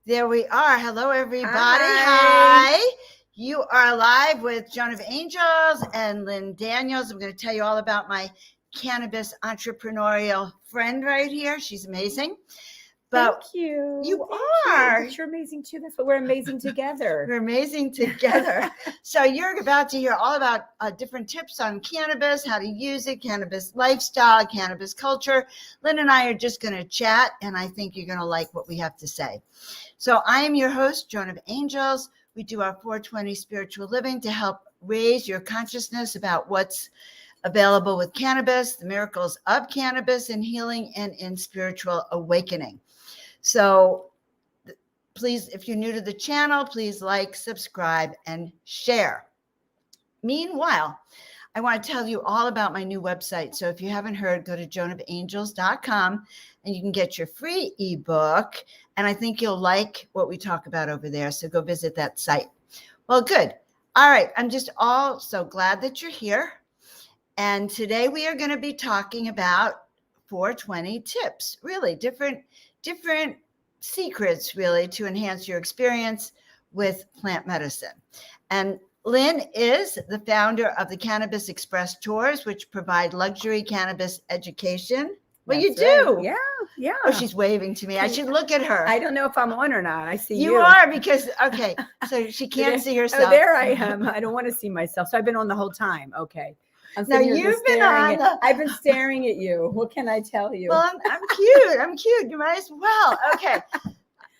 There we are. Hello, everybody. Hi. Hi. You are live with Joan of Angels and Lynn Daniels. I'm going to tell you all about my cannabis entrepreneurial friend right here. She's amazing. But Thank you. You Thank are. You. But you're amazing too. That's what we're amazing together. We're amazing together. So you're about to hear all about different tips on cannabis, how to use it, cannabis lifestyle, cannabis culture. Lynn and I are just going to chat, and I think you're going to like what we have to say. So I am your host, Joan of Angels. We do our 420 spiritual living to help raise your consciousness about what's available with cannabis, the miracles of cannabis in healing and in spiritual awakening. So please, if you're new to the channel, please like, subscribe, and share. Meanwhile, I want to tell you all about my new website. So if you haven't heard, go to joanofangels.com and you can get your free ebook. And I think you'll like what we talk about over there. So go visit that site. Well, good. All right. I'm just all so glad that you're here. And today we are going to be talking about 420 tips, really different secrets, really, to enhance your experience with plant medicine. And Lynn is the founder of the CannaBUS Express Tours, which provide luxury cannabis education. Well, you do. Right. Yeah. Oh, she's waving to me. I should look at her. I don't know if I'm on or not. I see you. You are, because, okay, so she can't see herself. Oh, there I am. I don't want to see myself. So I've been on the whole time. Okay. Now you've been on. I've been staring at you. What can I tell you? Well, I'm cute. I'm cute. You might as well. Okay.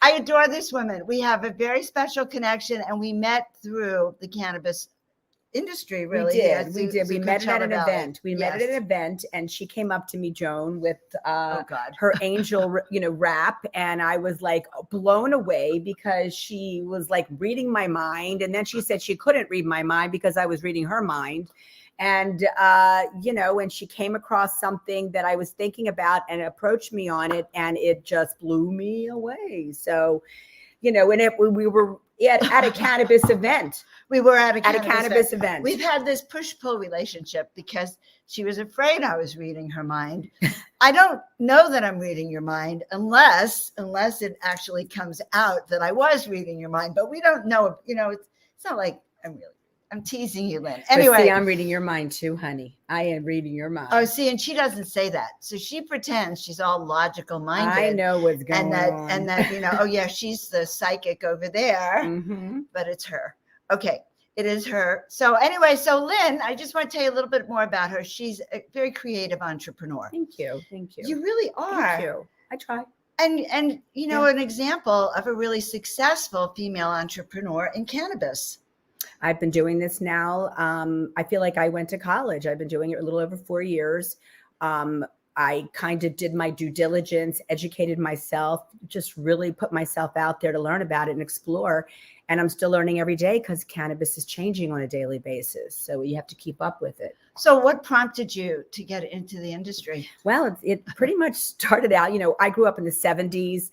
I adore this woman. We have a very special connection, and we met through the cannabis industry, really. We did. We met at an event. We met at an event, and she came up to me, Joan, with her angel, wrap, and I was like blown away because she was like reading my mind, and then she said she couldn't read my mind because I was reading her mind. And, and she came across something that I was thinking about and approached me on it, and it just blew me away. So, we were at a cannabis event. We were at a cannabis event. We've had this push-pull relationship because she was afraid I was reading her mind. I don't know that I'm reading your mind unless it actually comes out that I was reading your mind, but we don't know, it's not like I'm teasing you, Lynn. Anyway. But see, I'm reading your mind too, honey. I am reading your mind. Oh, see, and she doesn't say that. So she pretends she's all logical minded. I know what's going on. And that, oh yeah, she's the psychic over there, but it's her. Okay, it is her. So anyway, so Lynn, I just want to tell you a little bit more about her. She's a very creative entrepreneur. Thank you. You really are. Thank you. I try. And an example of a really successful female entrepreneur in cannabis. I've been doing this now. I feel like I went to college. I've been doing it a little over 4 years. I kind of did my due diligence, educated myself, just really put myself out there to learn about it and explore. And I'm still learning every day because cannabis is changing on a daily basis. So you have to keep up with it. So what prompted you to get into the industry? Well, it pretty much started out, I grew up in the 70s.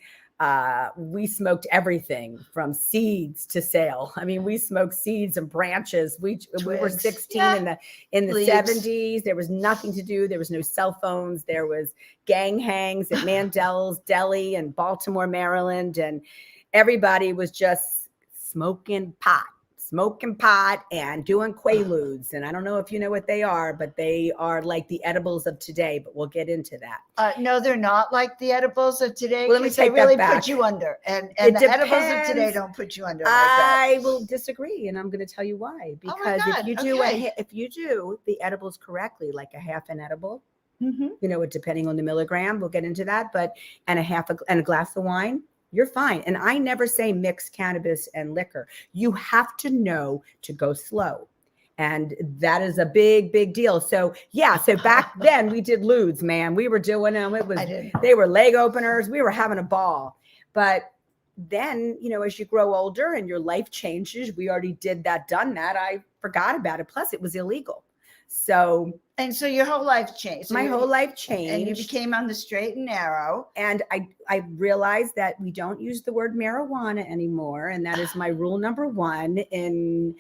We smoked everything from seeds to sale. I mean, we smoked seeds and branches. We were 16 in the 70s. There was nothing to do. There was no cell phones. There was gang hangs at Mandel's Deli in Baltimore, Maryland. And everybody was just smoking pot and doing Quaaludes. And I don't know if you know what they are, but they are like the edibles of today, but we'll get into that. No, they're not like the edibles of today. Well, let me take they really that back. Put you under. And the edibles of today don't put you under like that. I will disagree, and I'm going to tell you why. Because if you do the edibles correctly, like a half an edible, depending on the milligram, we'll get into that, and a glass of wine, you're fine. And I never say mix cannabis and liquor. You have to know to go slow. And that is a big, big deal. So back then we did ludes, man. We were doing them. They were leg openers. We were having a ball. But then, as you grow older and your life changes, we already done that. I forgot about it. Plus it was illegal. So your whole life changed. My whole life changed. And you became on the straight and narrow. And I realized that we don't use the word marijuana anymore. And that is my rule number one in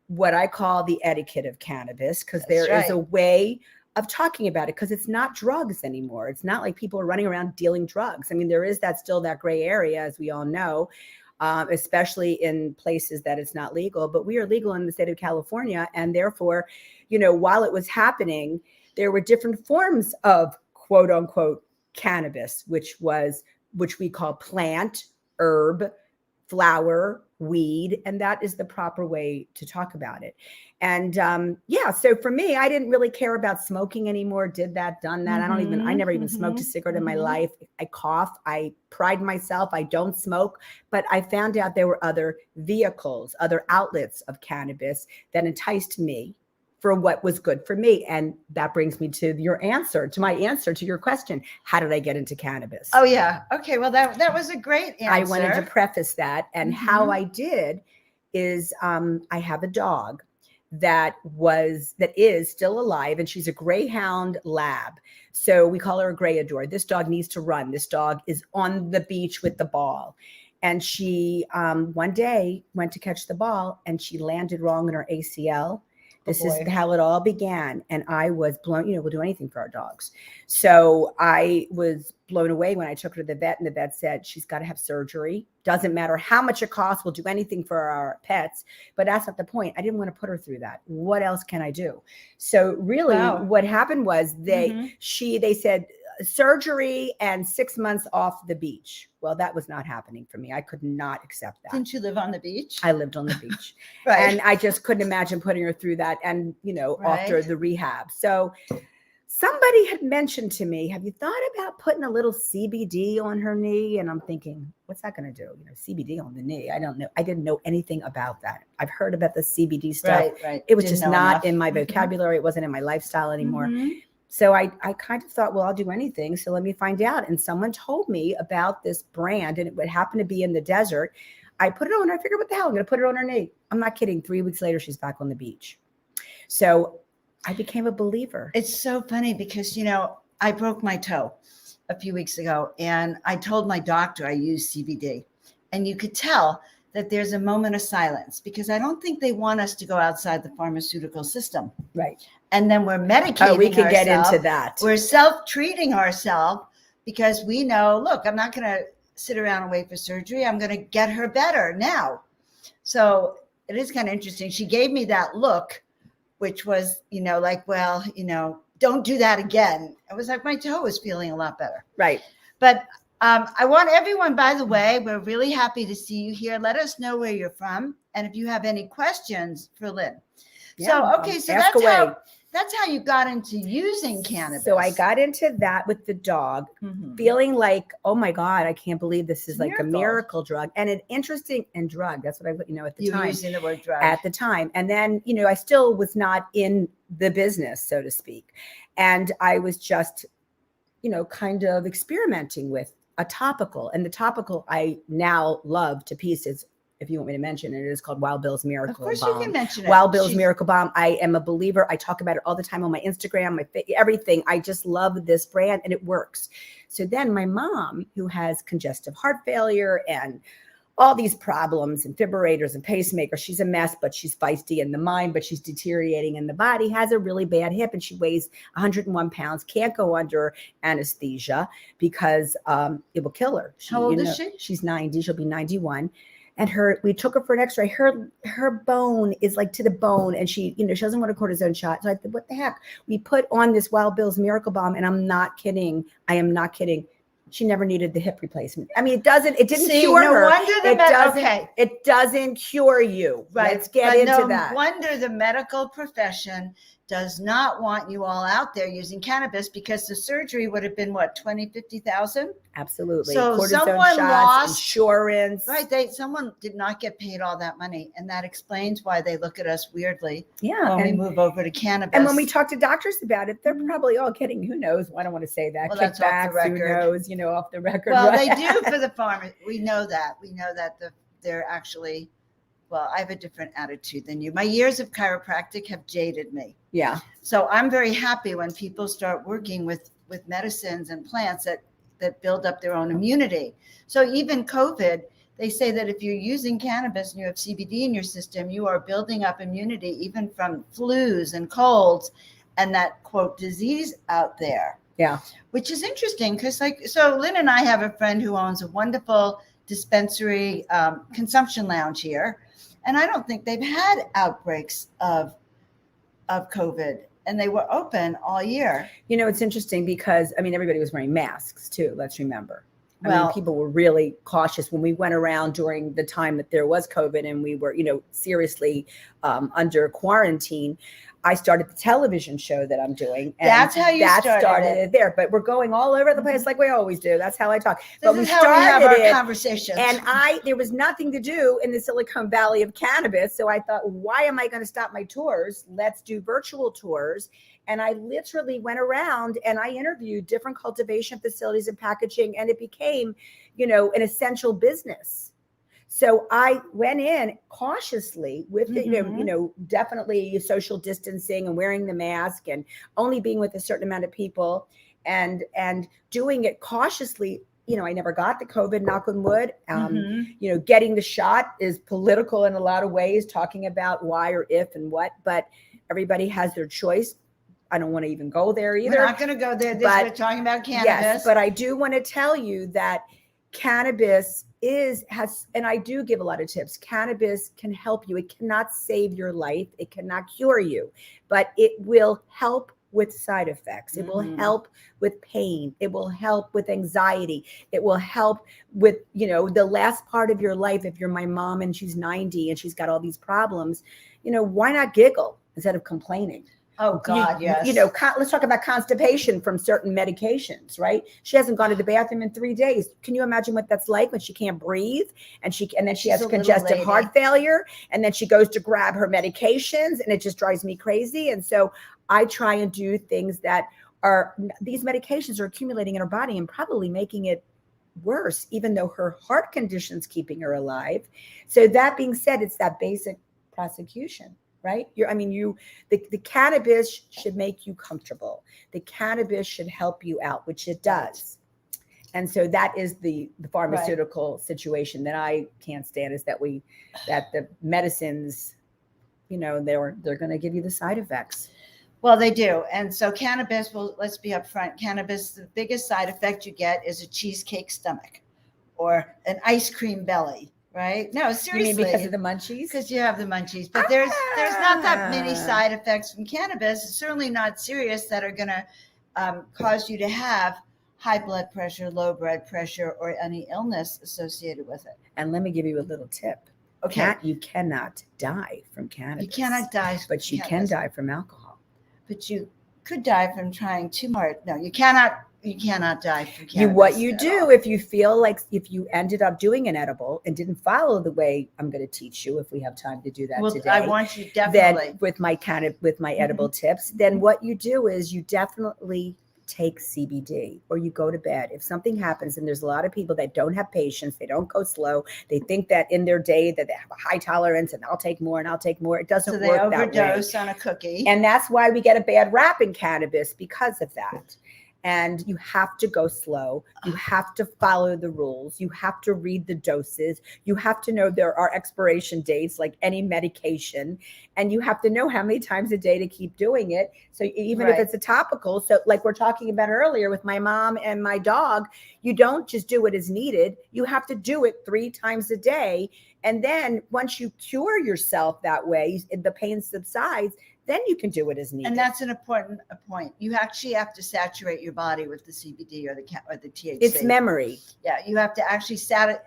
what I call the etiquette of cannabis, because there is a way talking about it, because it's not drugs anymore. It's not like people are running around dealing drugs. I mean, there is still that gray area, as we all know, especially in places that it's not legal. But we are legal in the state of California, and therefore, while it was happening, there were different forms of quote unquote cannabis, which we call plant, herb, flower, weed, and that is the proper way to talk about it. And so for me, I didn't really care about smoking anymore. Did that, done that. I never even smoked a cigarette in my life. I cough. I pride myself. I don't smoke, but I found out there were other vehicles, other outlets of cannabis that enticed me for what was good for me. And that brings me to my answer to your question. How did I get into cannabis? Oh yeah. Okay. Well, that was a great answer. I wanted to preface that. And how I did is I have a dog that is still alive, and she's a Greyhound Lab. So we call her a Greyador. This dog needs to run. This dog is on the beach with the ball. And she one day went to catch the ball and she landed wrong in her ACL. This is how it all began. And I was blown, we'll do anything for our dogs. So I was blown away when I took her to the vet, and the vet said, she's got to have surgery. Doesn't matter how much it costs. We'll do anything for our pets. But that's not the point. I didn't want to put her through that. What else can I do? So really what happened was they said, surgery and 6 months off the beach. Well, that was not happening for me. I could not accept that. Didn't you live on the beach? I lived on the beach. Right. And I just couldn't imagine putting her through that. And, after the rehab. So somebody had mentioned to me, have you thought about putting a little CBD on her knee? And I'm thinking, what's that going to do? CBD on the knee. I don't know. I didn't know anything about that. I've heard about the CBD stuff. Right. It was just not in my vocabulary. It wasn't in my lifestyle anymore. So I kind of thought, well, I'll do anything. So let me find out. And someone told me about this brand, and it would happen to be in the desert. I put it on. I figured, what the hell? I'm going to put it on her knee. I'm not kidding. 3 weeks later, she's back on the beach. So I became a believer. It's so funny because, I broke my toe a few weeks ago, and I told my doctor I use CBD. And you could tell that there's a moment of silence because I don't think they want us to go outside the pharmaceutical system. Right. And then we're medicating we can get into that. We're self-treating ourselves because we know, look, I'm not going to sit around and wait for surgery. I'm going to get her better now. So it is kind of interesting. She gave me that look, which was, don't do that again. It was like my toe was feeling a lot better. Right. But I want everyone, by the way, we're really happy to see you here. Let us know where you're from. And if you have any questions for Lynn. Yeah, so that's how you got into using cannabis. So I got into that with the dog, feeling like, oh my God, I can't believe this is like a miracle drug and an interesting drug. That's what at the time. You were using the word drug. At the time. And then, I still was not in the business, so to speak. And I was just, kind of experimenting with a topical. And the topical I now love to pieces. If you want me to mention it, it is called Wild Bill's Miracle Bomb. Of course you can mention it. Wild Bill's Miracle Bomb. I am a believer. I talk about it all the time on my Instagram, everything. I just love this brand and it works. So then my mom, who has congestive heart failure and all these problems and defibrillators and pacemakers, she's a mess, but she's feisty in the mind, but she's deteriorating in the body, has a really bad hip, and she weighs 101 pounds, can't go under anesthesia because it will kill her. How old is she? She's 90. She'll be 91. And we took her for an x-ray. Her bone is like to the bone, and she doesn't want a cortisone shot. So I said, what the heck? We put on this Wild Bill's Miracle Bomb, and I'm not kidding. I am not kidding. She never needed the hip replacement. I mean, it didn't cure her. It doesn't cure you. Right. Let's get into that. No wonder the medical profession does not want you all out there using cannabis, because the surgery would have been what, 20, 50,000? Absolutely. So cortisone someone shots, lost insurance. Right. Someone did not get paid all that money. And that explains why they look at us weirdly when we move over to cannabis. And when we talk to doctors about it, they're probably all kidding. Who knows? I don't want to say that. Well, that's off the record. Who knows, off the record. Well, right? they do for the farmers. We know that. They're actually, well, I have a different attitude than you. My years of chiropractic have jaded me. Yeah. So I'm very happy when people start working with medicines and plants that build up their own immunity. So even COVID, they say that if you're using cannabis and you have CBD in your system, you are building up immunity even from flus and colds. and that quote disease out there. Yeah. Which is interesting because so Lynn and I have a friend who owns a wonderful dispensary consumption lounge here. And I don't think they've had outbreaks of COVID, and they were open all year. It's interesting because, everybody was wearing masks too. Let's remember. People were really cautious when we went around during the time that there was COVID and we were, seriously under quarantine. I started the television show that I'm doing. And that's how you started it there. But we're going all over the place like we always do. That's how I talk. But we have our conversations. And there was nothing to do in the Silicon Valley of cannabis. So I thought, why am I going to stop my tours? Let's do virtual tours. And I literally went around and I interviewed different cultivation facilities and packaging, and it became, an essential business. So I went in cautiously with, definitely social distancing and wearing the mask and only being with a certain amount of people and doing it cautiously. I never got the COVID, knock on wood. Getting the shot is political in a lot of ways, talking about why or if and what, but everybody has their choice. I don't want to even go there either. We're not going to go there. We're talking about cannabis. Yes, but I do want to tell you that cannabis and I do give a lot of tips. Cannabis can help you. It cannot save your life. It cannot cure you, but it will help with side effects. It will help with pain. It will help with anxiety. It will help with, the last part of your life. If you're my mom and she's 90 and she's got all these problems, why not giggle instead of complaining? Oh God, yes. Let's talk about constipation from certain medications, right? She hasn't gone to the bathroom in 3 days. Can you imagine what that's like when she can't breathe and then she has congestive heart failure, and then she goes to grab her medications, and it just drives me crazy. And so I try and do things that these medications are accumulating in her body and probably making it worse, even though her heart condition's keeping her alive. So that being said, it's that basic prosecution. Right? The cannabis should make you comfortable. The cannabis should help you out, which it does. And so that is the pharmaceutical situation that I can't stand, is that the medicines, they're going to give you the side effects. Well, they do. And so cannabis, let's be upfront. Cannabis, the biggest side effect you get is a cheesecake stomach or an ice cream belly. Right? No, seriously. You mean because of the munchies? Because you have the munchies. But there's not that many side effects from cannabis. It's certainly not serious that are going to cause you to have high blood pressure, low blood pressure, or any illness associated with it. And let me give you a little tip. Okay. You cannot die from cannabis. You cannot die from But you can die from alcohol. But you could die from trying too much. No, you cannot die from cannabis. What you do if you feel like, if you ended up doing an edible and didn't follow the way I'm going to teach you, if we have time to do that today. I want you definitely. Then with my edible tips, then what you do is you definitely take CBD or you go to bed. If something happens, and there's a lot of people that don't have patience, they don't go slow. They think that in their day that they have a high tolerance and I'll take more and I'll take more. It doesn't work that way. So they overdose on a cookie. And that's why we get a bad rap in cannabis, because of that. And you have to go slow. You have to follow the rules. You have to read the doses. You have to know there are expiration dates like any medication. And you have to know how many times a day to keep doing it. So even if it's a topical, so like we're talking about earlier with my mom and my dog, you don't just do it as needed. You have to do it 3 times a day. And then once you cure yourself that way, the pain subsides, then you can do it as needed. And that's an important point. You actually have to saturate your body with the CBD or the THC. It's memory. Yeah, you have to actually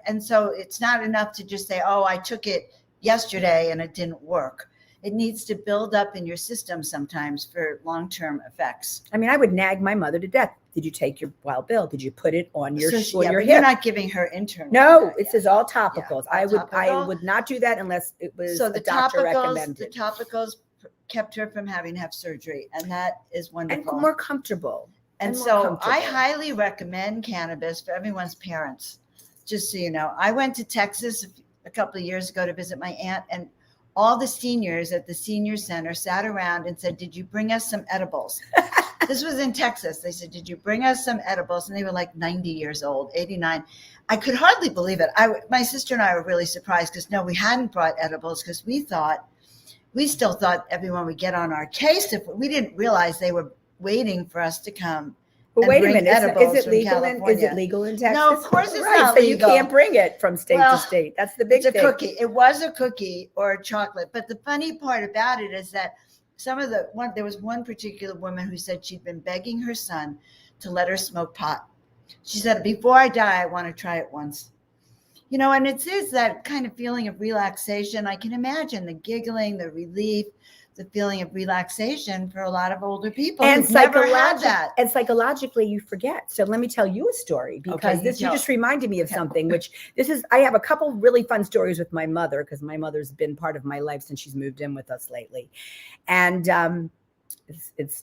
and so it's not enough to just say, oh, I took it yesterday and it didn't work. It needs to build up in your system sometimes for long-term effects. I would nag my mother to death. Did you take your Wild Bill? Did you put it on your hip? You're not giving her internal. No, it says all topicals. Yeah, I would not do that unless it was a doctor recommended. The topicals kept her from having to have surgery, and that is wonderful. And more comfortable. And so I highly recommend cannabis for everyone's parents. Just so you know, I went to Texas a couple of years ago to visit my aunt, and all the seniors at the senior center sat around and said, "Did you bring us some edibles?" This was in Texas. They said, "Did you bring us some edibles?" And they were like 90 years old, 89. I could hardly believe it. My sister and I were really surprised because no, we hadn't brought edibles because we thought we still thought everyone would get on our case. If we didn't realize they were waiting for us to come. Well, wait a minute. Edibles is it from legal California. is it legal in Texas? No, of course it's right. not So legal. you can't bring it from state to state. That's the big it's a thing. cookie. It was a cookie or a chocolate. But the funny part about it is that there was one particular woman who said she'd been begging her son to let her smoke pot. She said, before I die, I want to try it once. You know, and it is that kind of feeling of relaxation. I can imagine the giggling, the relief, the feeling of relaxation for a lot of older people and who've never had that. And psychologically, you forget. So let me tell you a story, because you just reminded me of something, which I have a couple really fun stories with my mother, because my mother's been part of my life since she's moved in with us lately. And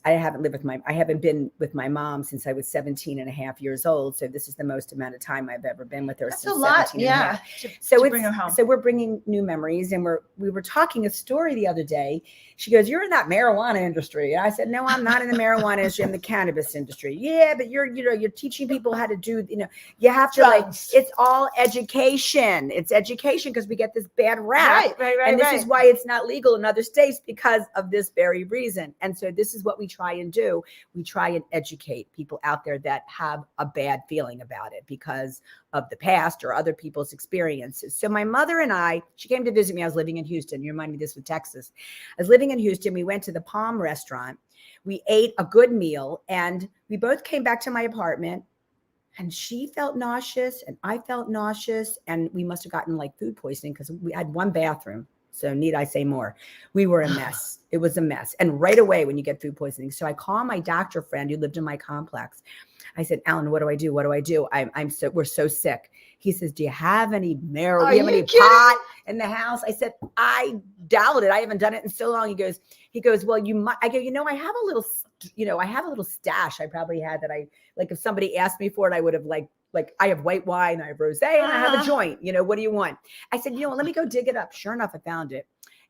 I haven't been with my mom since I was 17 and a half years old. So this is the most amount of time I've ever been with her. That's since a lot. 17 and a half. To bring her home. So we're bringing new memories, and we were talking a story the other day. She goes, "You're in that marijuana industry." And I said, "No, I'm not in the marijuana industry. I'm in the cannabis industry." "Yeah, but you're teaching people how to do, you have to it's all education. It's education, because we get this bad rap. Right. And this is why it's not legal in other states, because of this very reason. And so this is what we try and do. We try and educate people out there that have a bad feeling about it because of the past or other people's experiences. So my mother and she came to visit me. I was living in Houston. You remind me this with Texas. I was living in Houston. We went to the Palm restaurant. We ate a good meal, and we both came back to my apartment, and she felt nauseous and I felt nauseous, and we must have gotten like food poisoning, because we had one bathroom. So need I say more? We were a mess. It was a mess. And right away when you get food poisoning. So I call my doctor friend who lived in my complex. I said, "Alan, what do I do? What do I do? We're so sick." He says, "Do you have any marijuana? Do you have any pot in the house?" I said, "I doubt it. I haven't done it in so long." He goes, "Well, you might." I go, "I have a little stash I probably had that if somebody asked me for it, I would have like I have white wine, I have rosé, and I have a joint. What do you want?" I said, "Let me go dig it up." Sure enough, I found it.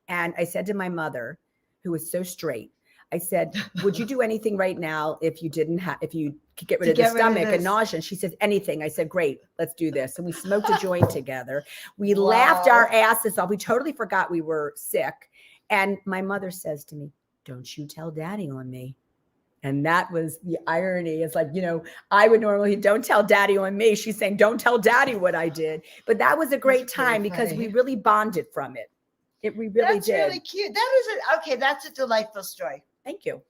And I said to my mother, who was so straight, I said, "Would you do anything right now if you could get rid of the stomach and nausea?" And she said, "Anything." I said, "Great, let's do this." And we smoked a joint together. We laughed our asses off. We totally forgot we were sick. And my mother says to me, "Don't you tell Daddy on me." And that was the irony. It's like, I would normally, "Don't tell Daddy on me." She's saying, "Don't tell Daddy what I did." But that was a great time because we really bonded from it. We really did. That's really cute. That's a delightful story. Thank you.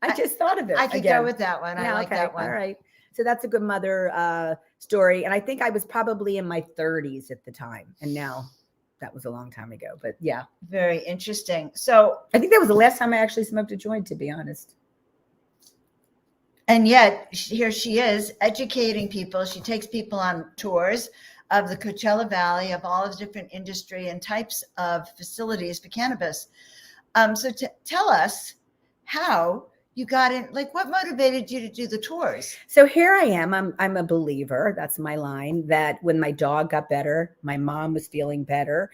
I just thought of it. I could go with that one. I like that one. All right. So that's a good mother story. And I think I was probably in my 30s at the time. And now that was a long time ago. But yeah. Very interesting. So I think that was the last time I actually smoked a joint, to be honest. And yet here she is educating people. She takes people on tours of the Coachella Valley, of all of the different industry and types of facilities for cannabis. So tell us how you got in, what motivated you to do the tours? So here I am. I'm a believer. That's my line, that when my dog got better, my mom was feeling better.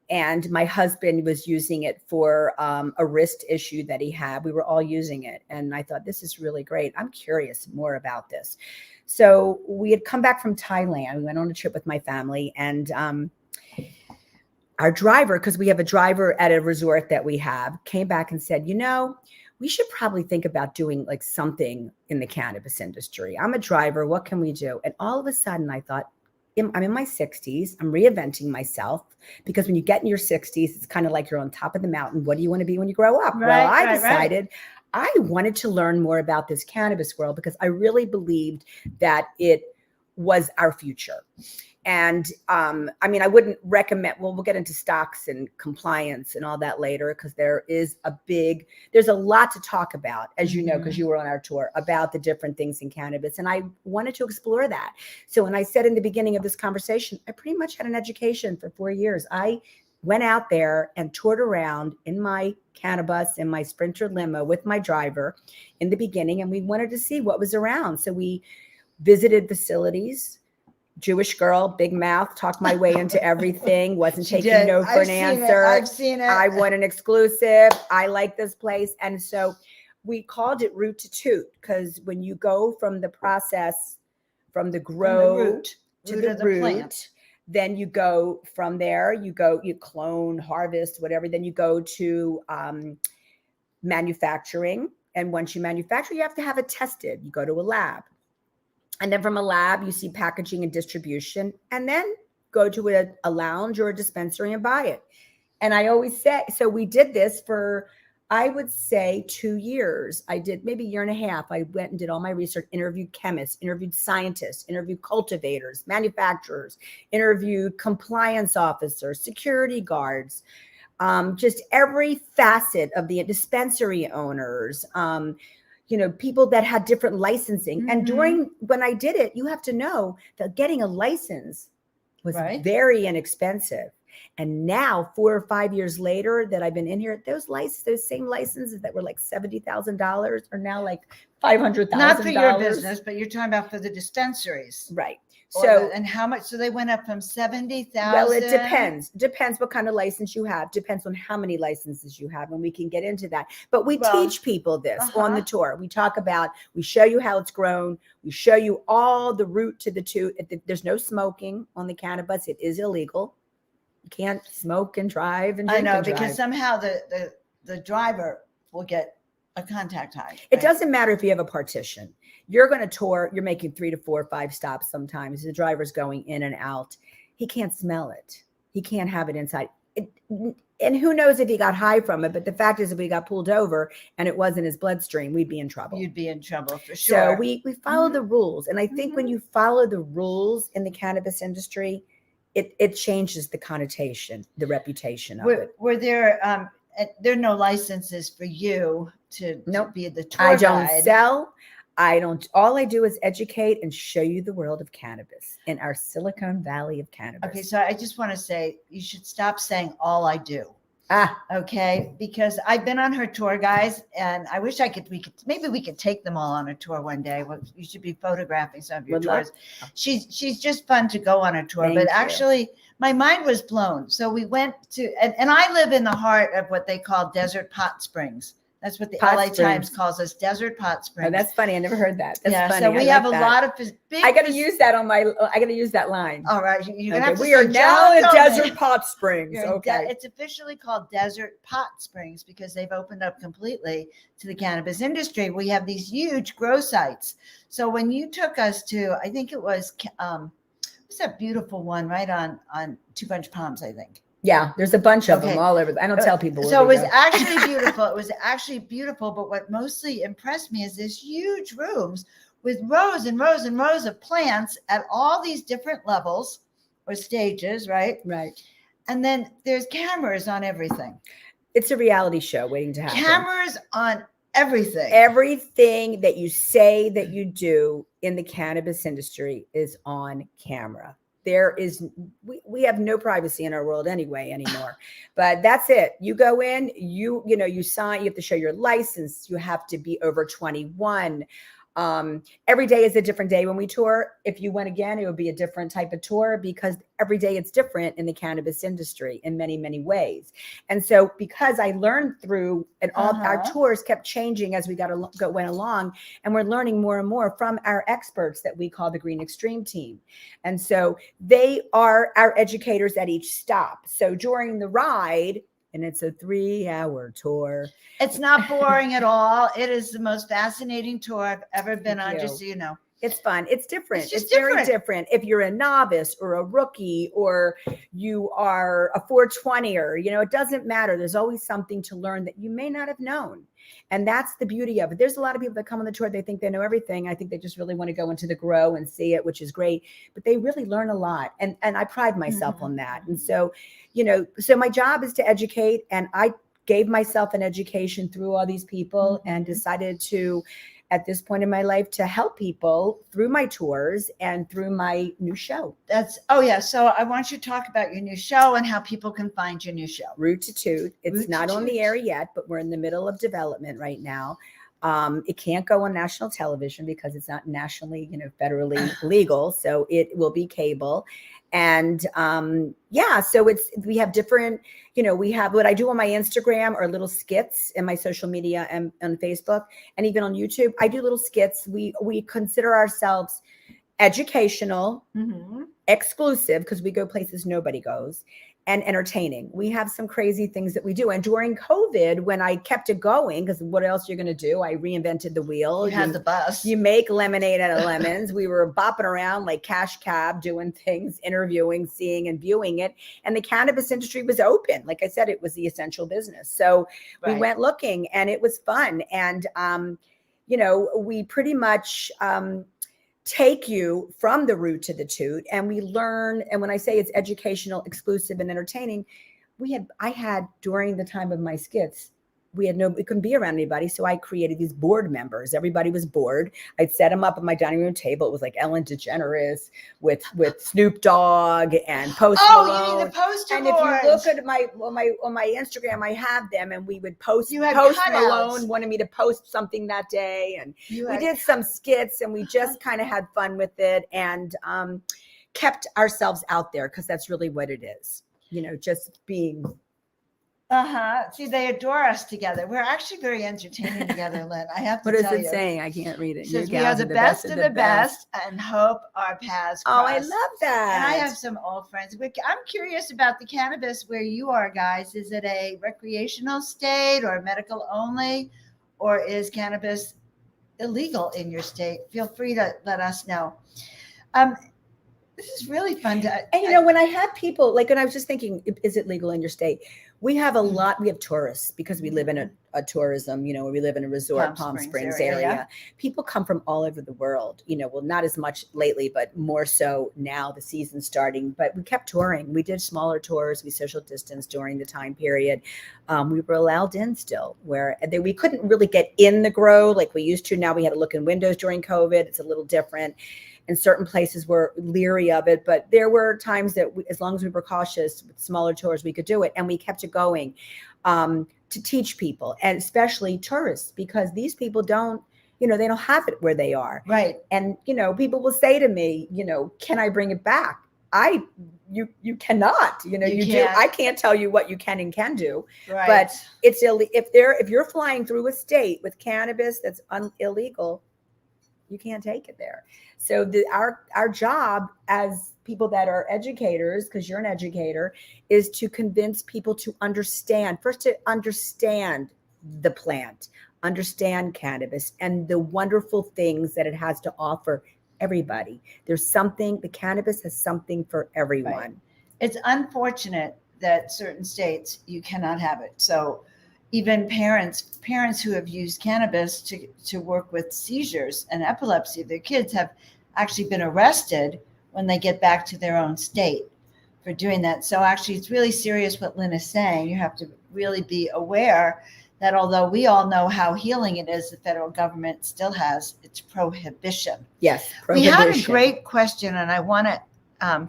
And my husband was using it for a wrist issue that he had. We were all using it. And I thought, this is really great. I'm curious more about this. So we had come back from Thailand. We went on a trip with my family, and our driver, because we have a driver at a resort that we have, came back and said, we should probably think about doing something in the cannabis industry. I'm a driver. What can we do? And all of a sudden I thought, I'm in my 60s. I'm reinventing myself, because when you get in your 60s, it's kind of like you're on top of the mountain. What do you want to be when you grow up? Well, I decided I wanted to learn more about this cannabis world, because I really believed that it was our future. And I wouldn't recommend, we'll get into stocks and compliance and all that later, because there's a lot to talk about, as you know, because you were on our tour, about the different things in cannabis. And I wanted to explore that. So when I said in the beginning of this conversation, I pretty much had an education for 4 years. I went out there and toured around in my CannaBUS, in my Sprinter limo with my driver in the beginning, and we wanted to see what was around. So we visited facilities. Jewish girl, big mouth, talked my way into everything, wasn't taking no for an answer. I've seen it. I want an exclusive. I like this place. And so we called it root to toot, because when you go from the process, from the grow to the root, Then you go from there, you clone, harvest, whatever. Then you go to manufacturing. And once you manufacture, you have to have it tested. You go to a lab. And then from a lab, you see packaging and distribution, and then go to a lounge or a dispensary and buy it. And I always say, so we did this for, I would say 2 years. I did maybe a year and a half. I went and did all my research, interviewed chemists, interviewed scientists, interviewed cultivators, manufacturers, interviewed compliance officers, security guards, just every facet of the dispensary owners, people that had different licensing. Mm-hmm. And when I did it, you have to know that getting a license was very inexpensive. And now 4 or 5 years later that I've been in here, those same licenses that were like $70,000 are now like $500,000. Not for your business, but you're talking about for the dispensaries. Right. So, and how much? So they went up from 70,000. Well, it depends. Depends what kind of license you have. Depends on how many licenses you have, and we can get into that. But we teach people this on the tour. We talk about, we show you how it's grown. We show you all the route to the Toot. There's no smoking on the CannaBUS. It is illegal. You can't smoke and drive and drink. I know, because somehow the driver will get a contact high. Right? It doesn't matter if you have a partition. You're going to tour, you're making 3 to 4 or 5 stops sometimes. The driver's going in and out. He can't smell it. He can't have it inside. And who knows if he got high from it. But the fact is, if we got pulled over and it wasn't his bloodstream, we'd be in trouble. You'd be in trouble for sure. So we follow the rules. And I think when you follow the rules in the cannabis industry, it changes the connotation, the reputation of it. Were there are no licenses for you to be the tour guide? I don't sell. All I do is educate and show you the world of cannabis in our Silicon Valley of cannabis. Okay, so I just want to say you should stop saying all I do. Okay, because I've been on her tour, guys, and I wish maybe we could take them all on a tour one day. You should be photographing some of your tours. She's just fun to go on a tour. But actually, my mind was blown. So we went to, and I live in the heart of what they call desert hot springs. That's what the LA Times calls us, desert hot springs. Oh, that's funny. I never heard that. That's funny. So we have a lot of big. I got to use that I got to use that line. All right. You're gonna have to we are now at Desert Hot Springs. Okay. It's officially called Desert Hot Springs because they've opened up completely to the cannabis industry. We have these huge grow sites. So when you took us to, I think it was, what's that beautiful one right on Two Bunch Palms, I think. Yeah, there's a bunch of them all over. I don't tell people. So it was actually beautiful. It was actually beautiful. But what mostly impressed me is this huge rooms with rows and rows and rows of plants at all these different levels or stages, right? Right. And then there's cameras on everything. It's a reality show waiting to happen. Cameras on everything. Everything that you say that you do in the cannabis industry is on camera. We have no privacy in our world anymore, but that's it. You go in, you sign, you have to show your license. You have to be over 21. Every day is a different day when we tour. If you went again, it would be a different type of tour because every day it's different in the cannabis industry in many, many ways. And so because I learned through and all our tours kept changing as we went along, and we're learning more and more from our experts that we call the Green Extreme team. And so they are our educators at each stop. So during the ride, and it's a 3-hour tour. It's not boring at all. It is the most fascinating tour I've ever been on, just so you know. It's fun. It's different. It's very different. If you're a novice or a rookie or you are a 420er, it doesn't matter. There's always something to learn that you may not have known. And that's the beauty of it. There's a lot of people that come on the tour, they think they know everything. I think they just really want to go into the grow and see it, which is great. But they really learn a lot. And I pride myself on that. And so, so my job is to educate. And I gave myself an education through all these people and decided to, at this point in my life, to help people through my tours and through my new show. So I want you to talk about your new show and how people can find your new show. Root to Toot. It's not on the air yet, but we're in the middle of development right now. It can't go on national television because it's not nationally, federally legal. So it will be cable. And so we have different, we have what I do on my Instagram are little skits in my social media and on Facebook and even on YouTube. I do little skits. We consider ourselves educational, exclusive, because we go places nobody goes, and entertaining. We have some crazy things that we do. And during COVID, when I kept it going, because what else you're going to do? I reinvented the wheel. You had the bus. You make lemonade out of lemons. We were bopping around like cash cab, doing things, interviewing, seeing and viewing it. And the cannabis industry was open. Like I said, it was the essential business. So we went looking, and it was fun. And, we pretty much take you from the root to the toot, and we learn. And when I say it's educational, exclusive, and entertaining, I had during the time of my skits, we couldn't be around anybody. So I created these board members. Everybody was bored. I'd set them up at my dining room table. It was like Ellen DeGeneres with Snoop Dogg and Post Malone. Oh, you mean the poster and boards. If you look at on my Instagram, I have them, and we would post. Post Malone wanted me to post something that day, and we did some skits, and we just kind of had fun with it, and kept ourselves out there, because that's really what it is. Just being. See, they adore us together. We're actually very entertaining together, Lynn. I have to tell you. What is it saying? I can't read it. It says, we are the best of the best, and hope our paths cross. Oh, I love that. And I have some old friends. I'm curious about the cannabis where you are, guys. Is it a recreational state or medical only, or is cannabis illegal in your state? Feel free to let us know. This is really fun. And when I have people, like when I was just thinking, is it legal in your state? We have we have tourists, because we live in a tourism, we live in a resort, Palm Springs area. People come from all over the world, well, not as much lately, but more so now, the season's starting. But we kept touring. We did smaller tours. We social distanced during the time period. We were allowed in still, where we couldn't really get in the grow like we used to. Now we had to look in windows during COVID. It's a little different. And certain places were leery of it, but there were times that as long as we were cautious with smaller tours, we could do it. And we kept it going to teach people, and especially tourists, because these people don't, they don't have it where they are. Right. And, people will say to me, can I bring it back? You cannot, do. I can't tell you what you can and can do, right. But it's if you're flying through a state with cannabis that's illegal, you can't take it there. So our job as people that are educators, because you're an educator, is to convince people to understand the plant, understand cannabis, and the wonderful things that it has to offer everybody. The cannabis has something for everyone. Right. It's unfortunate that certain states you cannot have it. So even parents who have used cannabis to work with seizures and epilepsy of their kids have actually been arrested when they get back to their own state for doing that. So actually, it's really serious what Lynn is saying. You have to really be aware that although we all know how healing it is, the federal government still has its prohibition. Yes, prohibition. We had a great question, and I want to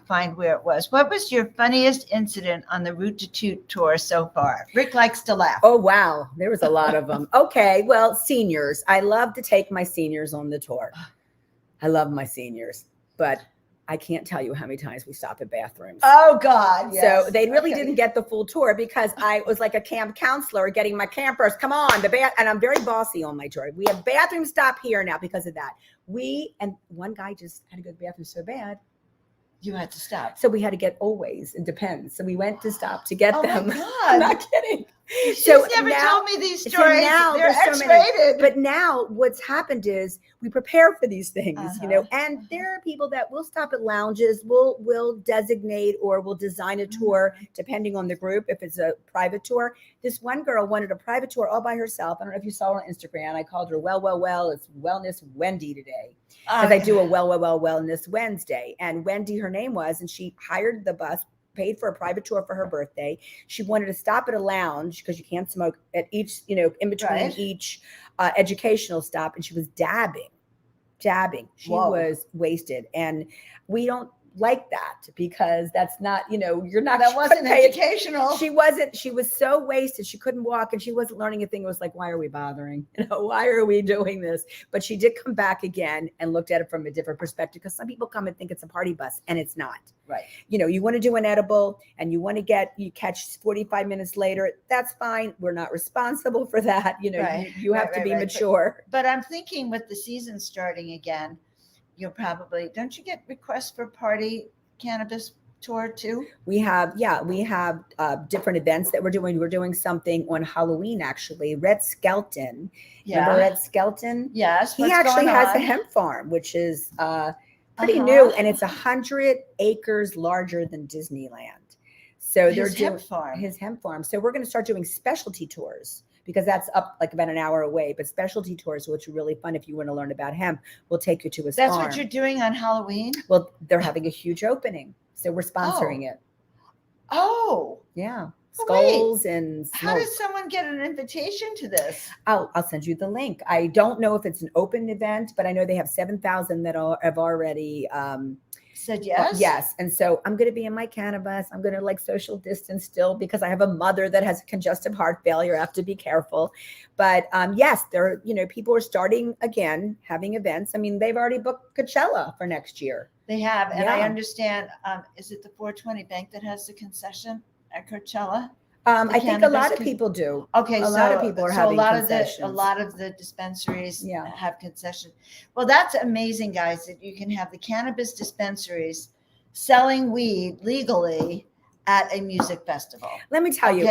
find where it was. What was your funniest incident on the Route to Toot tour so far? Rick likes to laugh. Oh, wow. There was a lot of them. Okay. Well, seniors. I love to take my seniors on the tour. I love my seniors, but I can't tell you how many times we stop at bathrooms. Oh, God. Yes. So they really didn't get the full tour, because I was like a camp counselor getting my campers. Come on, and I'm very bossy on my tour. We have bathroom stop here now because of that. And one guy just had to go to the bathroom so bad. You had to stop. So we had to get always. It depends. So we went to stop to get them. Oh, my God. I'm not kidding. She's never told me these stories. So now they're X-rated. X-rated. But now what's happened is we prepare for these things, and there are people that will stop at lounges. We'll designate, or we'll design a tour depending on the group. If it's a private tour, this one girl wanted a private tour all by herself. I don't know if you saw her on Instagram. I called her well. It's Wellness Wendy today, because I do a well Wellness Wednesday. And Wendy, her name was, and she hired the bus, paid for a private tour for her birthday. She wanted to stop at a lounge because you can't smoke at each, in between each educational stop. And she was dabbing. She was wasted. And we don't like that, because that's not, you're not. That wasn't educational. She was so wasted. She couldn't walk, and she wasn't learning a thing. It was like, why are we bothering? Why are we doing this? But she did come back again and looked at it from a different perspective, because some people come and think it's a party bus, and it's not. Right. You want to do an edible and you catch 45 minutes later. That's fine. We're not responsible for that. You have to be mature. But I'm thinking with the season starting again, you'll probably, don't you get requests for party cannabis tour too? We have different events that we're doing. We're doing something on Halloween, actually. Red Skelton. Remember Red Skelton? Yes. He actually has a hemp farm, which is pretty new, and it's 100 acres larger than Disneyland. So they're doing his hemp farm. So we're going to start doing specialty tours, because that's up like about an hour away. But specialty tours, which are really fun if you want to learn about hemp, we'll take you to his farm. That's what you're doing on Halloween? Well, they're having a huge opening, so we're sponsoring it. Oh. Yeah. Skulls and smoke. How does someone get an invitation to this? I'll send you the link. I don't know if it's an open event, but I know they have 7,000 that have already said yes. Yes. And so I'm going to be in my CannaBUS. I'm going to like social distance still, because I have a mother that has congestive heart failure. I have to be careful. But yes, there, people are starting again having events. I mean, they've already booked Coachella for next year. They have. And I understand, is it the 420 Bank that has the concession at Coachella? I think a lot of people do. Okay, a lot of people are having concessions. A lot of the dispensaries have concessions. Well, that's amazing, guys, that you can have the cannabis dispensaries selling weed legally at a music festival. Let me tell you.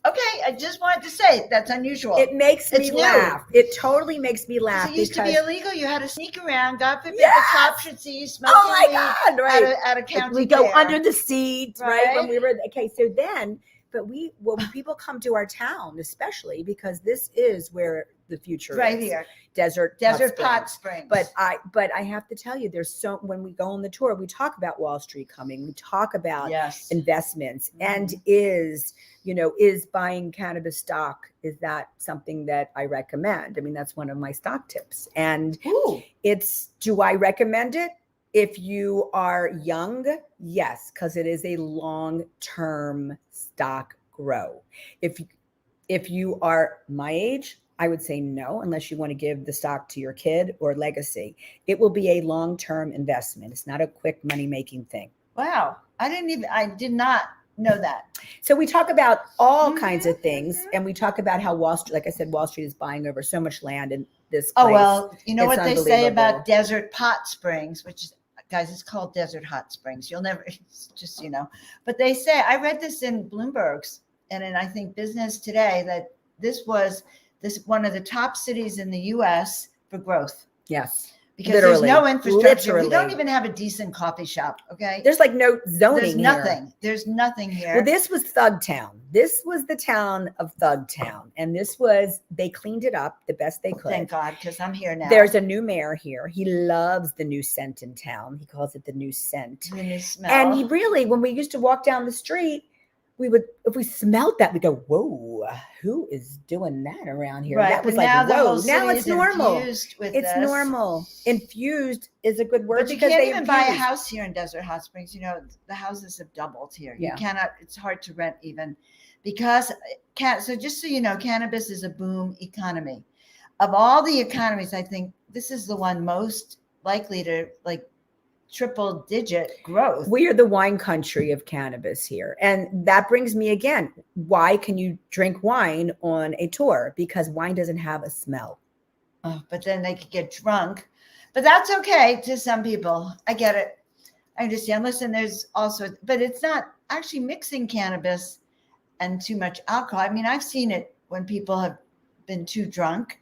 Okay, I just wanted to say that's unusual. It makes me laugh. It totally makes me laugh. It used to be illegal. You had to sneak around. God forbid the cops should see you smoking God, right. at a county We go fair. under the seat, right? When we were, so then, but when people come to our town, especially because this is where the future is. Here. Desert Hot Springs. But I have to tell you, when we go on the tour, we talk about Wall Street coming. We talk about investments, and is buying cannabis stock, is that something that I recommend? I mean, that's one of my stock tips. And do I recommend it? If you are young, yes, because it is a long-term stock grow. If you are my age, I would say no, unless you want to give the stock to your kid or legacy. It will be a long-term investment. It's not a quick money-making thing. Wow. I did not know that. So we talk about all kinds of things, and we talk about how Wall Street, like I said, Wall Street is buying over so much land in this place. Oh, well, you know what they say about Desert Hot Springs, which is, guys, it's called Desert Hot Springs. You'll never, it's just, but they say, I read this in Bloomberg's and in, I think, Business Today, that this was one of the top cities in the U.S. for growth. Yes. Because there's no infrastructure. We don't even have a decent coffee shop. Okay. There's like no zoning. There's nothing. There's nothing here. Well, this was Thug Town. This was the town of Thug Town. And they cleaned it up the best they could. Thank God, because I'm here now. There's a new mayor here. He loves the new scent in town. He calls it the new scent. The new smell. And he really, when we used to walk down the street, if we smelled that, we go, whoa, who is doing that around here? Right. That was like, whoa, now it's normal. It's normal. Infused is a good word. But you can't even buy a house here in Desert Hot Springs. The houses have doubled here. You cannot, it's hard to rent even because, so just so you know, cannabis is a boom economy. Of all the economies, I think this is the one most likely to triple digit growth. We are the wine country of cannabis here. And that brings me again, why can you drink wine on a tour? Because wine doesn't have a smell. Oh, but then they could get drunk. But that's okay to some people. I get it. I understand. Listen, there's also, but it's not actually mixing cannabis and too much alcohol. I mean, I've seen it when people have been too drunk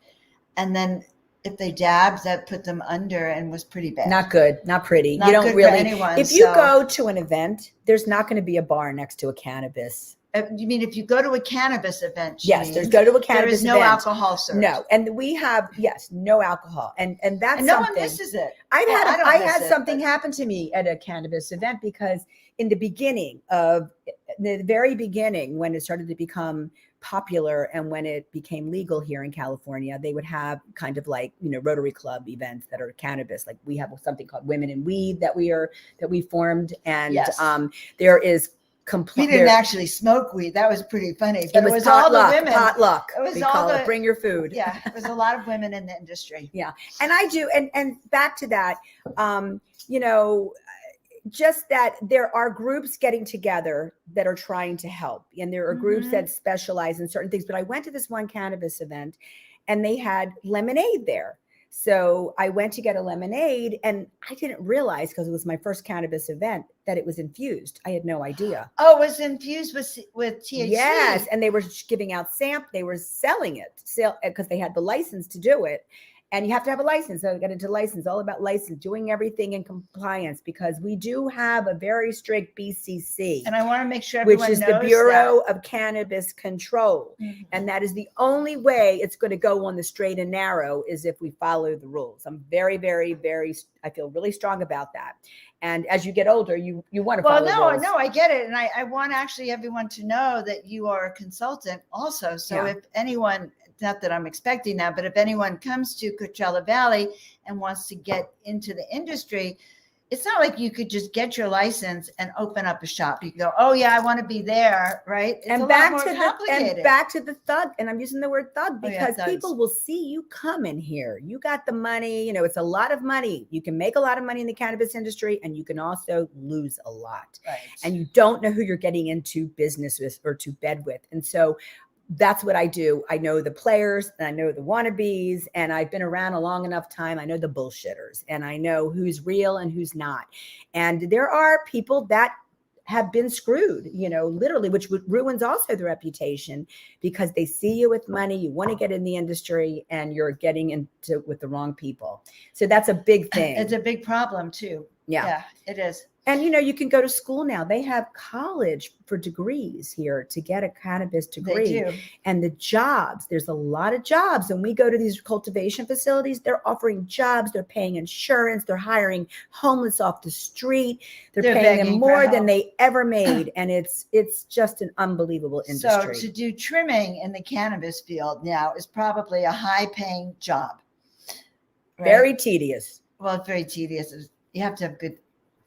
and then if they dabbed, that put them under and was pretty bad. Not good, not pretty. Not you don't good really. For anyone, if you go to an event, there's not going to be a bar next to a cannabis. You mean if you go to a cannabis event? Yes, there's go to a cannabis event. There is no alcohol served. No, and we have no alcohol, and that's and no one misses it. I had something happen to me at a cannabis event because in the very beginning, when it started to become popular and when it became legal here in California, they would have kind of like, Rotary Club events that are cannabis. Like we have something called Women in Weed that we formed. And there is we didn't actually smoke weed. That was pretty funny. But it was all the women. Potluck. It was bring your food. Yeah. It was a lot of women in the industry. Yeah. And I do. And back to that, just that there are groups getting together that are trying to help. And there are groups that specialize in certain things. But I went to this one cannabis event and they had lemonade there. So I went to get a lemonade, and I didn't realize, because it was my first cannabis event, that it was infused. I had no idea. Oh, it was infused with THC. Yes, and they were giving out they were selling it because they had the license to do it. And you have to have a license. So I got into license, all about license, doing everything in compliance, because we do have a very strict BCC. And I want to make sure everyone knows, which is the Bureau of Cannabis Control. Mm-hmm. And that is the only way it's going to go on the straight and narrow, is if we follow the rules. I'm very, very, very, I feel really strong about that. And as you get older, you want to follow rules. No, I get it. And I want actually everyone to know that you are a consultant also. So if anyone, not that I'm expecting that, but if anyone comes to Coachella Valley and wants to get into the industry, it's not like you could just get your license and open up a shop. You can go, oh yeah, I want to be there, right? It's and back to the thug, and I'm using the word thug because people will see you come in here. You got the money, it's a lot of money. You can make a lot of money in the cannabis industry, and you can also lose a lot. Right. And you don't know who you're getting into business with or to bed with. And so that's what I do. I know the players, and I know the wannabes, and I've been around a long enough time. I know the bullshitters, and I know who's real and who's not. And there are people that have been screwed, literally, which ruins also the reputation, because they see you with money, you want to get in the industry, and you're getting into with the wrong people. So that's a big thing. It's a big problem too. Yeah, it is. And, you can go to school now. They have college for degrees here to get a cannabis degree. They do. And the jobs, there's a lot of jobs. And we go to these cultivation facilities, they're offering jobs, they're paying insurance, they're hiring homeless off the street. They're paying them more than they ever made. And it's just an unbelievable industry. So to do trimming in the cannabis field now is probably a high paying job. Right? Very tedious. Well, it's very tedious. You have to have good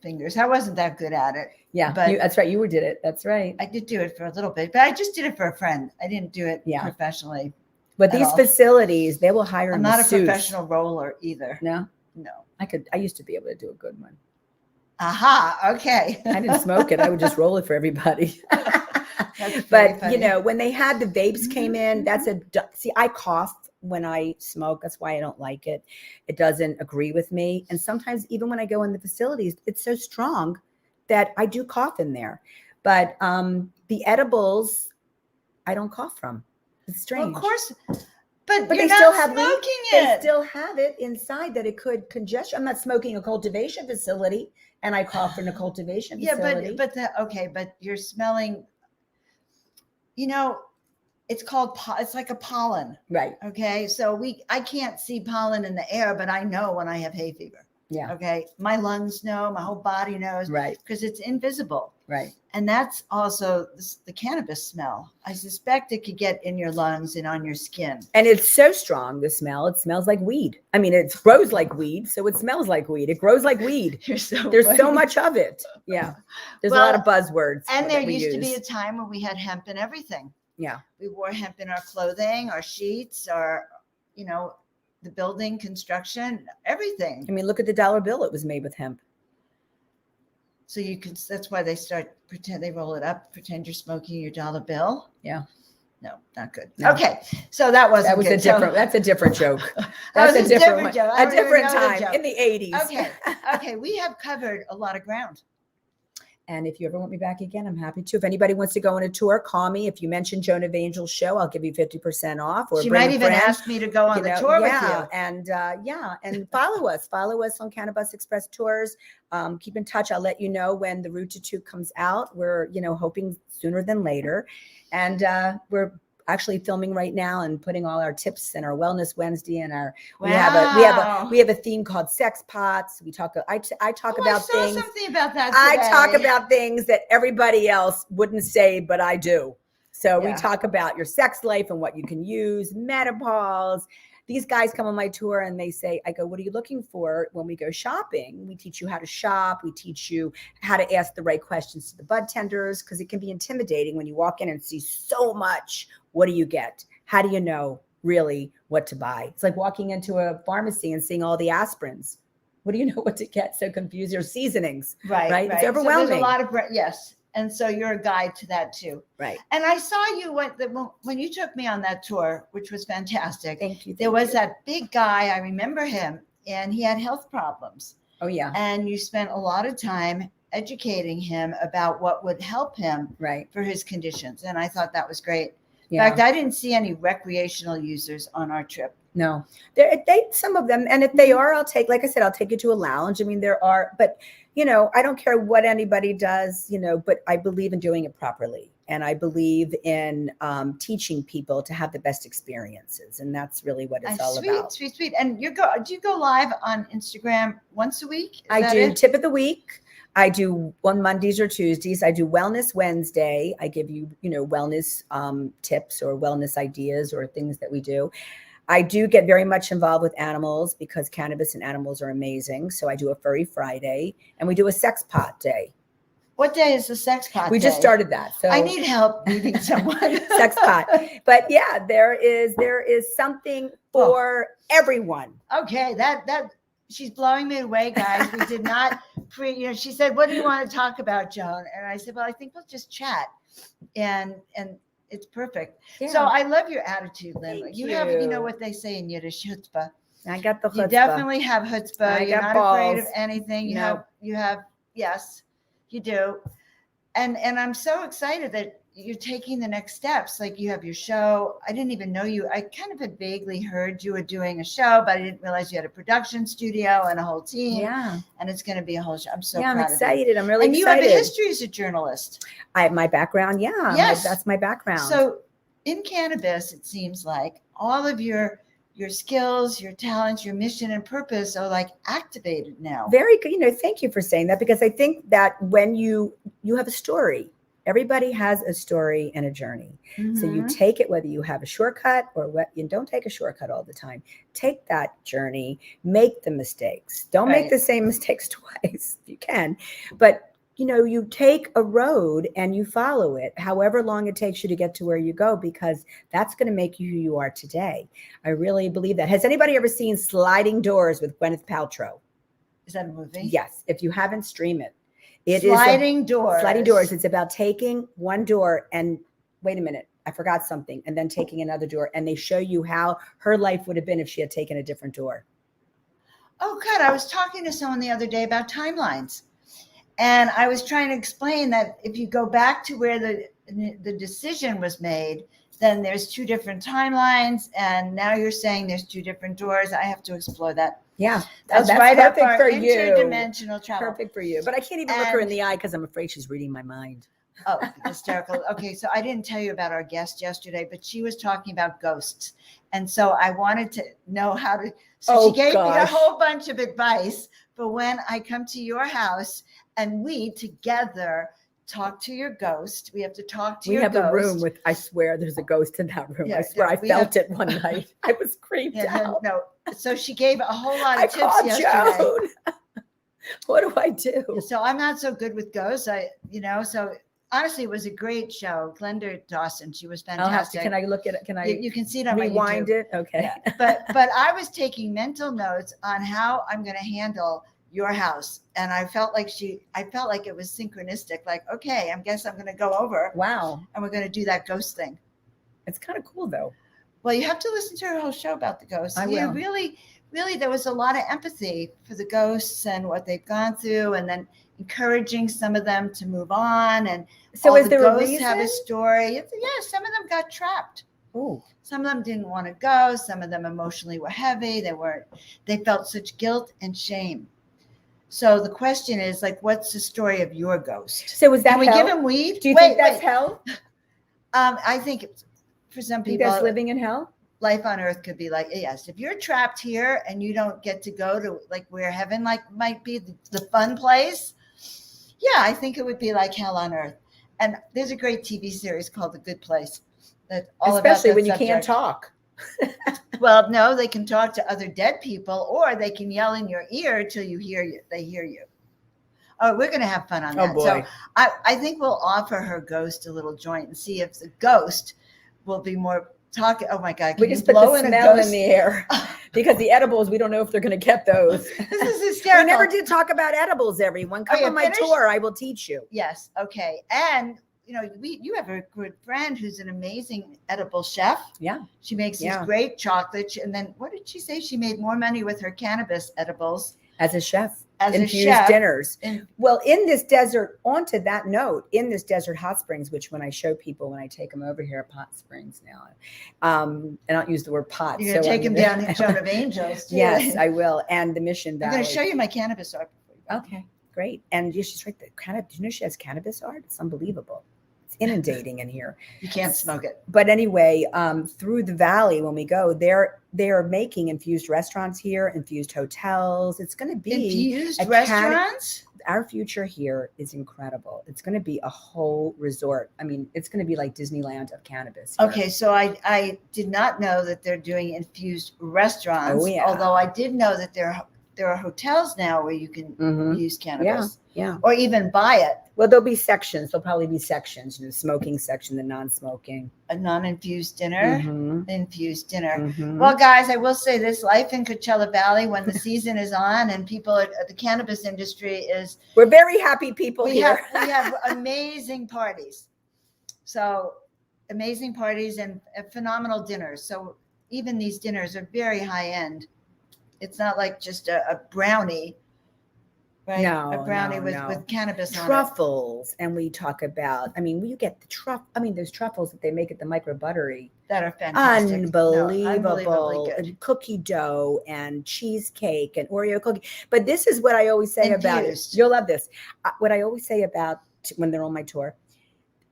fingers. I wasn't that good at it. Yeah, but that's right. You did it. That's right. I did do it for a little bit, but I just did it for a friend. I didn't do it professionally. But these facilities, they will hire. I'm not a professional roller either. No. I used to be able to do a good one. Aha. Okay. I didn't smoke it. I would just roll it for everybody. But funny. When they had the vapes came in, I cough when I smoke. That's why I don't like it. It doesn't agree with me. And sometimes even when I go in the facilities, it's so strong that I do cough in there. But the edibles, I don't cough from. It's strange. Well, of course. But they still have smoking it. They still have it inside that it could congestion. I'm not smoking a cultivation facility, and I cough in a cultivation facility. But you're smelling, it's like a pollen. Right. Okay. So I can't see pollen in the air, but I know when I have hay fever. Yeah. Okay. My lungs know, my whole body knows. Right. Because it's invisible. Right. And that's also the cannabis smell. I suspect it could get in your lungs and on your skin. And it's so strong, the smell. It smells like weed. I mean, it grows like weed, so it smells like weed. It grows like weed. There's so much of it. Yeah. There's a lot of buzzwords. And there used to be a time when we had hemp in everything. Yeah. We wore hemp in our clothing, our sheets, our, the building, construction, everything. I mean, look at the dollar bill. It was made with hemp. So that's why they roll it up, pretend you're smoking your dollar bill. Yeah. No, not good. No. Okay. So that's a different joke. That's a different joke. A different time in the 80s. Okay. We have covered a lot of ground. And if you ever want me back again, I'm happy to. If anybody wants to go on a tour, call me. If you mention Joan of Angel's show, I'll give you 50% off. Or she might even ask me to go on the tour with you. And follow us. Follow us on CannaBUS Express Tours. Keep in touch. I'll let you know when the Route to Toot comes out. We're, hoping sooner than later. And we're actually filming right now and putting all our tips and our Wellness Wednesday and we have a theme called Sex Pots. I talk about things. Something about that today. I talk about things that everybody else wouldn't say, but I do. So we talk about your sex life and what you can use, menopause. These guys come on my tour and they say, I go, what are you looking for when we go shopping? We teach you how to shop. We teach you how to ask the right questions to the bud tenders, because it can be intimidating when you walk in and see so much. What do you get? How do you know really what to buy? It's like walking into a pharmacy and seeing all the aspirins. What do you know what to get? So confused. Your seasonings, right? It's overwhelming. So there's a lot of, yes. And so you're a guide to that too. Right. And I saw you when you took me on that tour, which was fantastic. Thank you. There was that big guy, I remember him, and he had health problems. Oh, yeah. And you spent a lot of time educating him about what would help him for his conditions. And I thought that was great. In fact, I didn't see any recreational users on our trip. No, some of them. And if they are, I'll take you to a lounge. I mean, there are, but I don't care what anybody does, but I believe in doing it properly. And I believe in teaching people to have the best experiences. And that's really what it's all about. Sweet. And do you go live on Instagram once a week? I do tip of the week. I do on Mondays or Tuesdays. I do Wellness Wednesday. I give you, wellness tips or wellness ideas or things that we do. I do get very much involved with animals because cannabis and animals are amazing. So I do a Furry Friday and we do a Sex Pot Day. What day is the Sex Pot We day? just started that. So I need help meeting someone. Sex Pot. But yeah, there is something for everyone. Okay, that she's blowing me away, guys. We did not she said, "What do you want to talk about, Joan?" And I said, "Well, I think we'll just chat." And it's perfect. Yeah. So I love your attitude, Lynn. You have, what they say in Yiddish, chutzpah. I got the chutzpah. You definitely have chutzpah. You're not afraid of anything. You have, yes, you do. And I'm so excited that you're taking the next steps. Like you have your show. I didn't even know you. I kind of had vaguely heard you were doing a show, but I didn't realize you had a production studio and a whole team. Yeah. And it's going to be a whole show. I'm so proud I'm excited. of you. I'm really excited. And you have a history as a journalist. My background. Yeah. Yes. That's my background. So in cannabis, it seems like all of your skills, your talents, your mission and purpose are like activated now. Very good. Thank you for saying that, because I think that when you have a story, everybody has a story and a journey. Mm-hmm. So you take it, whether you have a shortcut or you don't take a shortcut all the time. Take that journey, make the mistakes. Don't make the same mistakes twice if you can. But you take a road and you follow it, however long it takes you to get to where you go, because that's going to make you who you are today. I really believe that. Has anybody ever seen Sliding Doors with Gwyneth Paltrow? Is that a movie? Yes. If you haven't, stream it. Sliding Doors. Sliding Doors. It's about taking one door and wait a minute, I forgot something, and then taking another door, and they show you how her life would have been if she had taken a different door. Oh, good. I was talking to someone the other day about timelines. And I was trying to explain that if you go back to where the decision was made, then there's two different timelines. And now you're saying there's two different doors. I have to explore that. Yeah. That's right up our interdimensional travel. Perfect for you. But I can't even look her in the eye because I'm afraid she's reading my mind. Oh, hysterical. Okay. So I didn't tell you about our guest yesterday, but she was talking about ghosts. And so I wanted to know how to, she gave me a whole bunch of advice for when I come to your house and we together talk to your ghost. We have to talk to your ghost. We have a room with, I swear there's a ghost in that room. I swear I felt it one night. I was creeped out. No. So she gave a whole lot of tips yesterday. Joan. What do I do? So I'm not so good with ghosts. So honestly, it was a great show. Glenda Dawson, she was fantastic. Can I look at it? Can I? You can see it on rewind my YouTube. It. Okay. Yeah. But I was taking mental notes on how I'm going to handle your house, and I felt like it was synchronistic. Like, okay, I guess I'm going to go over. Wow. And we're going to do that ghost thing. It's kind of cool, though. Well, you have to listen to her whole show about the ghosts. I will. Really, there was a lot of empathy for the ghosts and what they've gone through, and then encouraging some of them to move on. And so, is there ghosts a reason? Have a story. Yeah, some of them got trapped. Oh. Some of them didn't want to go. Some of them emotionally were heavy. They felt such guilt and shame. So the question is, like, what's the story of your ghost? So is that Can we give him weed? Do you think that's hell? I think for some people, that's living in hell. Life on earth could be like, yes, if you're trapped here and you don't get to go to like where heaven might be the fun place. Yeah, I think it would be like hell on earth. And there's a great TV series called The Good Place. Especially when you can't talk. Well, no, they can talk to other dead people, or they can yell in your ear till they hear you. Oh, we're going to have fun on that. Oh, boy. So I think we'll offer her ghost a little joint and see if the ghost will be more Oh my God. We Can just you put blow the in a smell in ghost? the air because the edibles, we don't know if they're going to get those. This is We hysterical. never did talk about edibles, everyone. Come you on my finished? tour. I will teach you. Yes. Okay. And you have a good friend who's an amazing edible chef. Yeah. She makes these great chocolates. And then what did she say? She made more money with her cannabis edibles. As a chef. As infused a chef. dinners. Well, in this desert, onto that note, in this desert hot springs, which when I show people, when I take them over here at Pot Springs now, and I don't use the word pot. You're going to take them down in Toot of Angels. Too. Yes, I will. And the Mission Valley. I'm going to show you my cannabis art. Okay, great. And she's right. Do you know she has cannabis art? It's unbelievable. It's inundating in here. You can't smoke it. But anyway, through the valley, when we go, they're making infused restaurants here, infused hotels. It's going to be infused restaurants. Our future here is incredible. It's going to be a whole resort. I mean, it's going to be like Disneyland of cannabis here. Okay, so I did not know that they're doing infused restaurants. Oh, yeah. Although I did know that there are hotels now where you can use cannabis. Yeah. Or even buy it. Well, there'll be sections. There'll probably be sections. The smoking section, the non-smoking. A non-infused dinner, infused dinner. Mm-hmm. Well, guys, I will say this: life in Coachella Valley when the season is on and people at the cannabis industry is. We're very happy people here. We have amazing parties. So amazing parties and phenomenal dinners. So even these dinners are very high end. It's not like just a brownie. Right? No, a brownie with cannabis truffles, and we talk about. I mean, you get the truffle. I mean, there's truffles that they make at the microbuttery that are fantastic, unbelievable, and cookie dough and cheesecake and Oreo cookie. But this is what I always say about it. You'll love this. What I always say about when they're on my tour.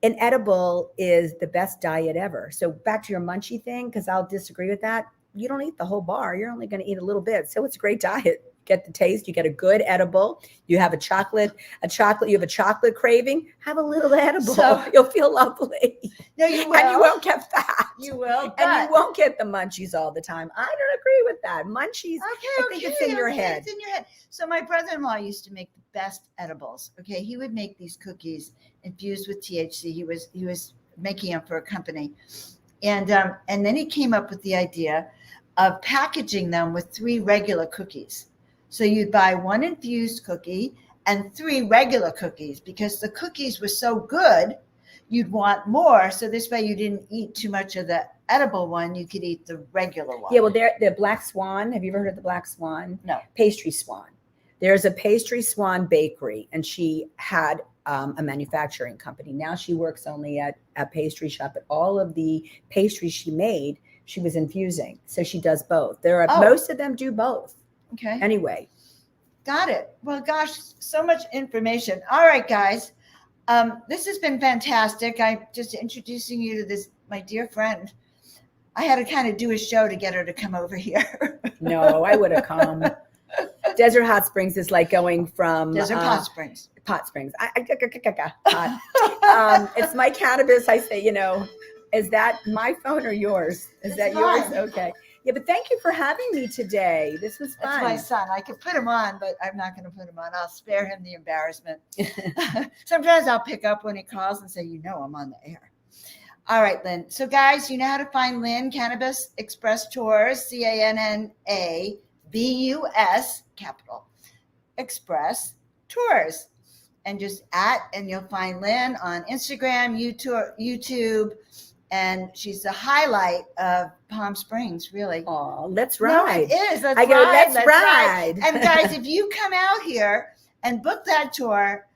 An edible is the best diet ever. So back to your munchie thing, because I'll disagree with that. You don't eat the whole bar. You're only going to eat a little bit. So it's a great diet. Get the taste. You get a good edible. You have you have a chocolate craving. Have a little edible. So, you'll feel lovely. No, you will. And you won't get fat. You will. And you won't get the munchies all the time. I don't agree with that. Munchies, I think it's in your head. It's in your head. So my brother-in-law used to make the best edibles. Okay. He would make these cookies infused with THC. He was making them for a company. And then he came up with the idea of packaging them with 3 regular cookies. So you'd buy 1 infused cookie and 3 regular cookies because the cookies were so good, you'd want more. So this way you didn't eat too much of the edible one. You could eat the regular one. Yeah, well, the Black Swan. Have you ever heard of the Black Swan? No. Pastry Swan. There's a Pastry Swan bakery, and she had a manufacturing company. Now she works only at a pastry shop, but all of the pastries she made, she was infusing. So she does both. Most of them do both. Okay. Anyway. Got it. Well, gosh, so much information. All right, guys. This has been fantastic. I'm just introducing you to my dear friend. I had to kind of do a show to get her to come over here. No, I would have come. Desert Hot Springs is like going from Desert Hot Springs. Pot Springs. It's my cannabis. I say, is that my phone or yours? Is that yours? Okay. Yeah, but thank you for having me today. This was fun. That's my son. I could put him on, but I'm not going to put him on. I'll spare him the embarrassment. Sometimes I'll pick up when he calls and say, I'm on the air. All right, Lynn. So, guys, you know how to find Lynn, CannaBUS Express Tours, CANNABUS, capital, Express Tours. And just and you'll find Lynn on Instagram, YouTube. And she's the highlight of Palm Springs, really. Oh, let's ride. No, it is. Let's ride. And guys, if you come out here and book that tour,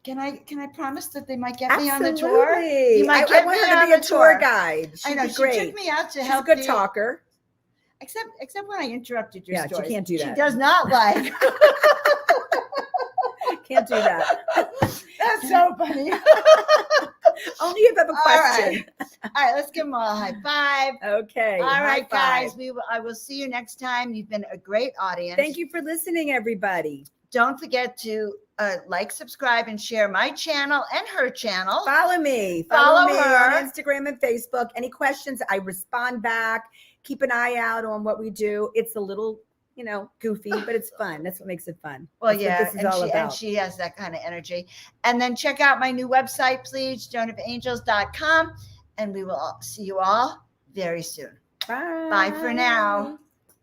can I promise that they might get me on the tour? You might get me on the tour guide. I know. She took me out to help. She's a good talker. Except when I interrupted your story. She can't do that. She does not like. Can't do that. That's so funny. Only if you have a question. All right, let's give them all a high five. Okay. All right, guys. I will see you next time. You've been a great audience. Thank you for listening, everybody. Don't forget to like, subscribe, and share my channel and her channel. Follow me. Follow me her on Instagram and Facebook. Any questions, I respond back. Keep an eye out on what we do. It's a little goofy, but it's fun. That's what makes it fun. Well, That's yeah, what this is all about. And she has that kind of energy. And then check out my new website, please, tootofangels.com. And we will see you all very soon. Bye. Bye for now.